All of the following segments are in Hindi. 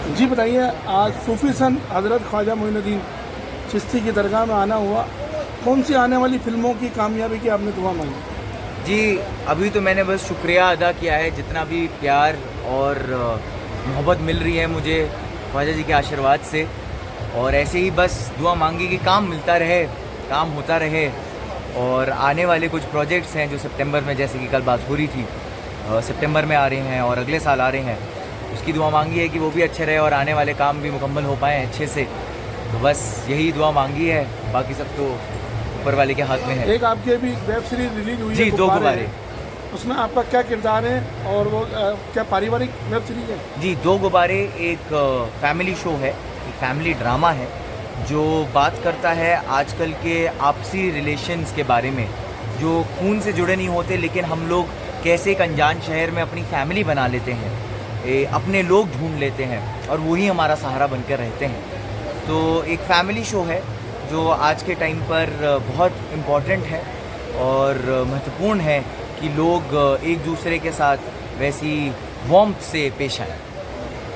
जी बताइए, आज सूफी संत हज़रत ख्वाजा मोइनुद्दीन चिश्ती की दरगाह में आना हुआ। कौन सी आने वाली फ़िल्मों की कामयाबी की आपने दुआ मांगी? जी, अभी तो मैंने बस शुक्रिया अदा किया है, जितना भी प्यार और मोहब्बत मिल रही है मुझे ख्वाजा जी के आशीर्वाद से, और ऐसे ही बस दुआ मांगी कि काम मिलता रहे, काम होता रहे। और आने वाले कुछ प्रोजेक्ट्स हैं जो सितंबर में, जैसे कि कल बात हो रही थी, सितंबर में आ रहे हैं और अगले साल आ रहे हैं, उसकी दुआ मांगी है कि वो भी अच्छे रहे और आने वाले काम भी मुकम्मल हो पाएँ अच्छे से। तो बस यही दुआ मांगी है, बाकी सब तो ऊपर वाले के हाथ में है। एक आपकी अभी वेब सीरीज रिलीज हुई है जी, 2 गुब्बारे। उसमें आपका क्या किरदार है और वो क्या पारिवारिक वेब सीरीज है? जी, 2 गुब्बारे एक फैमिली शो है, एक फैमिली ड्रामा है जो बात करता है आजकल के आपसी रिलेशंस के बारे में, जो खून से जुड़े नहीं होते लेकिन हम लोग कैसे एक अनजान शहर में अपनी फैमिली बना लेते हैं, अपने लोग ढूंढ लेते हैं और वही हमारा सहारा बनकर रहते हैं। तो एक फैमिली शो है जो आज के टाइम पर बहुत इम्पॉर्टेंट है और महत्वपूर्ण है कि लोग एक दूसरे के साथ वैसी वार्मथ से पेश आए।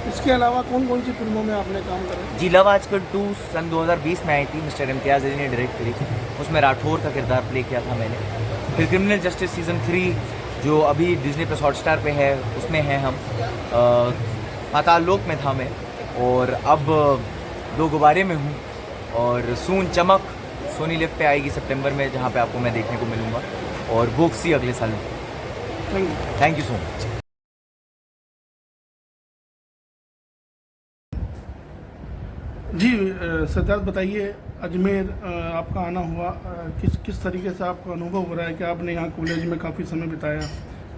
इसके अलावा कौन कौन सी फिल्मों में आपने काम करा? जी, लव आजकल 2 सन 2020 में आई थी, मिस्टर इम्तियाज़ अली ने डायरेक्ट करी थी। उसमें राठौर का किरदार प्ले किया था मैंने। फिर क्रिमिनल जस्टिस सीज़न 3 जो अभी डिज्नी प्लस हॉटस्टार पे है, उसमें हैं हम। पाताल लोक में था मैं, और अब 2 गुब्बारे में हूँ। और सून चमक सोनी लिव पे आएगी सितंबर में, जहाँ पे आपको मैं देखने को मिलूँगा, और बोक्सी अगले साल में। Thank you so much. जी सिद्धार्थ बताइए, अजमेर आपका आना हुआ, किस तरीके से आपका अनुभव हो रहा है कि आपने यहाँ कॉलेज में काफ़ी समय बिताया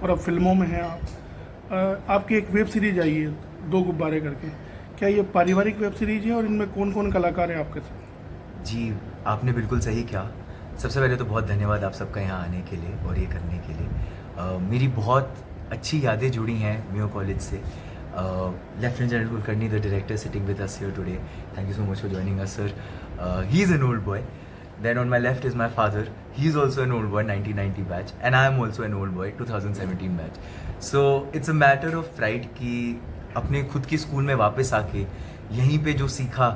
और अब फिल्मों में हैं आप। आपकी एक वेब सीरीज आई है 2 गुब्बारे करके, क्या ये पारिवारिक वेब सीरीज है और इनमें कौन कौन कलाकार हैं आपके साथ? जी, आपने बिल्कुल सही कहा। सबसे पहले तो बहुत धन्यवाद आप सबका यहाँ आने के लिए और ये करने के लिए। मेरी बहुत अच्छी यादें जुड़ी हैं मेयो कॉलेज से। Lieutenant general Kulkarni, the director sitting with us here today, thank you so much for joining us sir. He is an old boy. Then on my left is my father. He's also an old boy, 1990 batch, and I am also an old boy, 2017 batch. So it's a matter of pride कि अपने खुद की स्कूल में वापस आके यहीं पे जो सीखा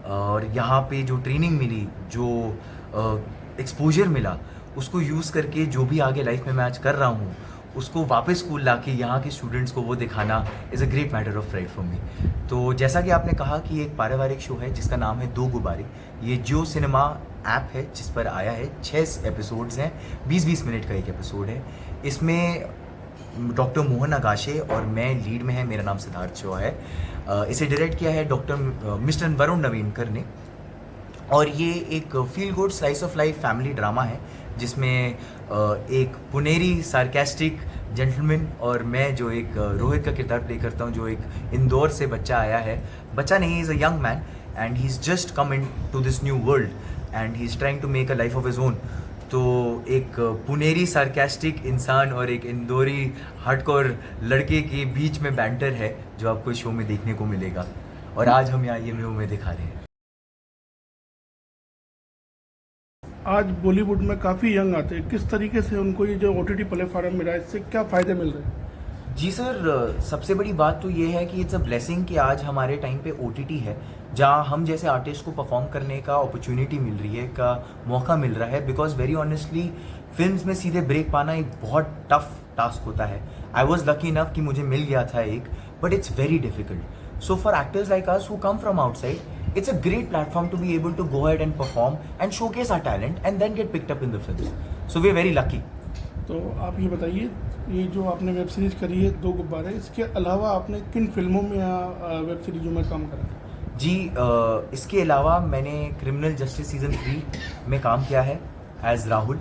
और यहाँ पे जो ट्रेनिंग मिली, जो एक्सपोजर मिला, उसको यूज़ करके जो भी आगे लाइफ में मैं आज कर रहा हूँ, उसको वापस स्कूल ला के यहाँ के स्टूडेंट्स को वो दिखाना is a great matter of pride for me. तो जैसा कि आपने कहा कि एक पारिवारिक शो है जिसका नाम है 2 गुब्बारे। ये जियो सिनेमा ऐप है जिस पर आया है, 6 एपिसोड्स हैं, 20-20 मिनट का एक एपिसोड है। इसमें डॉक्टर मोहन आगाशे और मैं लीड में है, मेरा नाम सिद्धार्थ चौहा है। इसे डायरेक्ट किया है मिस्टर वरुण नवीनकर ने, और ये एक feel good slice of life family drama है जिसमें एक पुनेरी सार्केस्टिक जेंटलमैन और मैं जो एक रोहित का किरदार प्ले करता हूँ, जो एक इंदौर से बच्चा आया है, बच्चा नहीं, is a young man and he is just come in to this new world and he is trying to make a life of his own. तो एक पुनेरी सार्केस्टिक इंसान और एक इंदौरी हार्डकोर लड़के के बीच में बैंटर है जो आपको इस शो में देखने को मिलेगा, और आज हम यहाँ ये में दिखा रहे हैं। आज बॉलीवुड में काफ़ी यंग आते हैं, किस तरीके से उनको ये जो OTT प्लेटफॉर्म मिला है, इससे क्या फ़ायदे मिल रहे हैं? जी सर, सबसे बड़ी बात तो ये है कि इट्स अ ब्लेसिंग कि आज हमारे टाइम पे OTT है जहाँ हम जैसे आर्टिस्ट को परफॉर्म करने का अपॉर्चुनिटी मिल रही है, का मौका मिल रहा है। बिकॉज वेरी ऑनेस्टली फिल्म्स में सीधे ब्रेक पाना एक बहुत टफ टास्क होता है। आई वॉज लकी इनफ कि मुझे मिल गया था एक, but it's very difficult. So for actors like us who come from outside, it's a great platform to be able to go ahead and perform and showcase our talent and then get picked up in the films. So we're very lucky. तो आप ये बताइए, ये जो आपने वेब सीरीज करी है 2 गुब्बारे, इसके अलावा आपने किन फिल्मों में या वेब सीरीजों में काम करा? जी, इसके अलावा मैंने क्रिमिनल जस्टिस सीज़न 3 में काम किया है एज राहुल,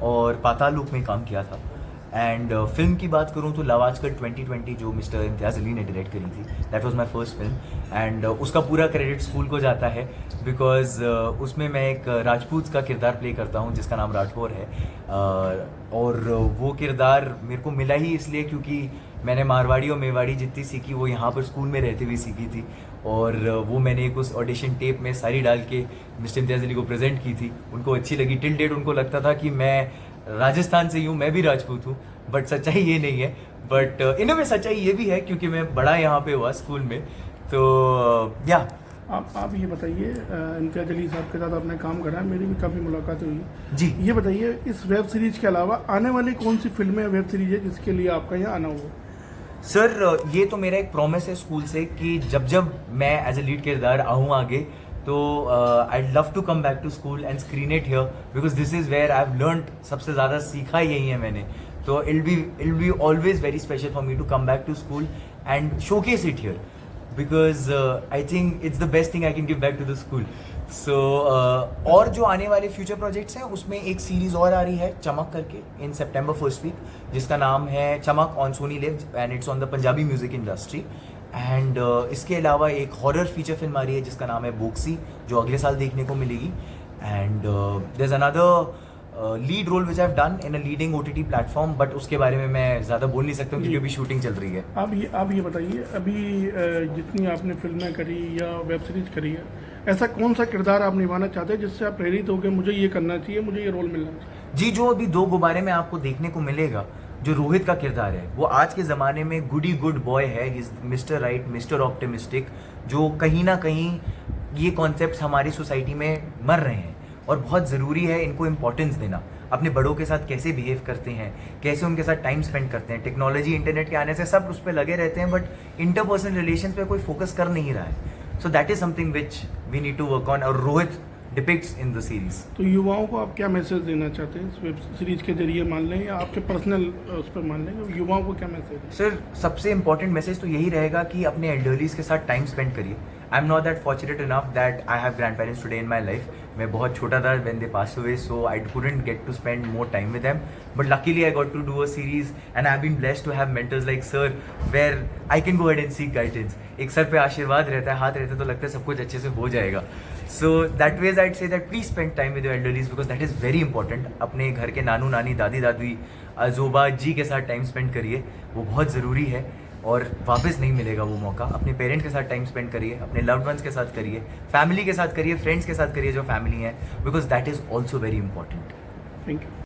और पाताल लोक में काम किया था। एंड फिल्म की बात करूँ तो लव आजकल 2020 जो मिस्टर इम्तियाज़ अली ने डायरेक्ट करी थी, that was my first film and उसका पूरा क्रेडिट स्कूल को जाता है बिकॉज उसमें मैं एक राजपूत का किरदार प्ले करता हूँ जिसका नाम राठौर है। और वो किरदार मेरे को मिला ही इसलिए क्योंकि मैंने मारवाड़ी और मेवाड़ी जितनी सीखी वो यहाँ पर स्कूल में रहते हुए सीखी थी, और वो मैंने एक उस ऑडिशन टेप में सारी डाल के मिस्टर इम्तियाज़ अली को प्रेजेंट की थी। उनको अच्छी लगी। टिल डेट उनको लगता था कि मैं राजस्थान से ही हूँ, मैं भी राजपूत हूँ, बट सच्चाई ये नहीं है। बट इनमें सच्चाई ये भी है क्योंकि मैं बड़ा यहाँ पे हुआ स्कूल में, तो या आप ये बताइए, इम्तियाज अली साहब के साथ आपने काम करा है, मेरी भी काफ़ी मुलाकात हुई। जी ये बताइए, इस वेब सीरीज के अलावा आने वाली कौन सी फिल्में या वेब सीरीज है जिसके लिए आपका यहाँ आना हुआ? सर, ये तो मेरा एक प्रॉमिस है स्कूल से कि जब जब मैं एज ए लीड किरदार आऊँ आगे, तो I love to come back to school and screen it here, because this is where I have learned, सबसे ज़्यादा सीखा यही है मैंने। तो it be always very special for me to come back to school and showcase it here, because I think it's the best thing I can give back to the school. So और जो आने वाले फ्यूचर प्रोजेक्ट्स हैं उसमें एक सीरीज और आ रही है चमक करके इन सितंबर फर्स्ट वीक, जिसका नाम है चमक on Sony live and it's on the Punjabi music industry. And इसके अलावा एक हॉरर फीचर फिल्म आ रही है जिसका नाम है बोक्सी, जो अगले साल देखने को मिलेगी। And there is another lead role which I have done in a leading OTT platform, but उसके बारे में मैं ज़्यादा बोल नहीं सकता हूँ क्योंकि अभी शूटिंग चल रही है। आप ये बताइए, अभी जितनी आपने फिल्में करी या वेब सीरीज करी है, ऐसा कौन सा किरदार आप निभाना चाहते हैं जिससे आप प्रेरित हो गए मुझे ये करना चाहिए, मुझे ये रोल मिलना चाहिए? जी, जो अभी दो गुब्बारे में आपको देखने को मिलेगा, जो रोहित का किरदार है, वो आज के ज़माने में गुडी गुड बॉय है, he is mister right, mister optimistic, जो कहीं ना कहीं ये कॉन्सेप्ट्स हमारी सोसाइटी में मर रहे हैं और बहुत ज़रूरी है इनको इम्पोर्टेंस देना। अपने बड़ों के साथ कैसे बिहेव करते हैं, कैसे उनके साथ टाइम स्पेंड करते हैं। टेक्नोलॉजी, इंटरनेट के आने से सब उस पर लगे रहते हैं, बट इंटरपर्सनल रिलेशंस पे कोई फोकस कर नहीं रहा है। So that is something which we need to work on, और Rohit depicts in the series. तो युवाओं को आप क्या मैसेज देना चाहते हैं इस वेब सीरीज के जरिए, मान लें या आपके पर्सनल उस पर मान लें, युवाओं को क्या मैसेज है? सर, सबसे इंपॉर्टेंट मैसेज तो यही रहेगा कि अपने एल्डरलीज के साथ टाइम स्पेंड करिए। I am not that fortunate enough that I have grandparents today in my life. मैं बहुत छोटा था when they pass away, so I couldn't get to spend more time with them, but luckily I got to do a series and I have been blessed to have mentors like sir, where I can go ahead and seek guidance. एक सर पे आशीर्वाद रहता है, हाथ रहता है, तो लगता है सब कुछ अच्छे से हो जाएगा। So that ways I'd say that please spend time with your elderlies, because that is very important. अपने घर के नानू नानी, दादी दादी, अजोबा जी के साथ टाइम स्पेंड करिए, वो बहुत ज़रूरी है और वापस नहीं मिलेगा वो मौका। अपने पेरेंट्स के साथ टाइम स्पेंड करिए, अपने लव्ड वंस के साथ करिए, फैमिली के साथ करिए, फ्रेंड्स के साथ करिए जो फैमिली है, because that is also very important. Thank you.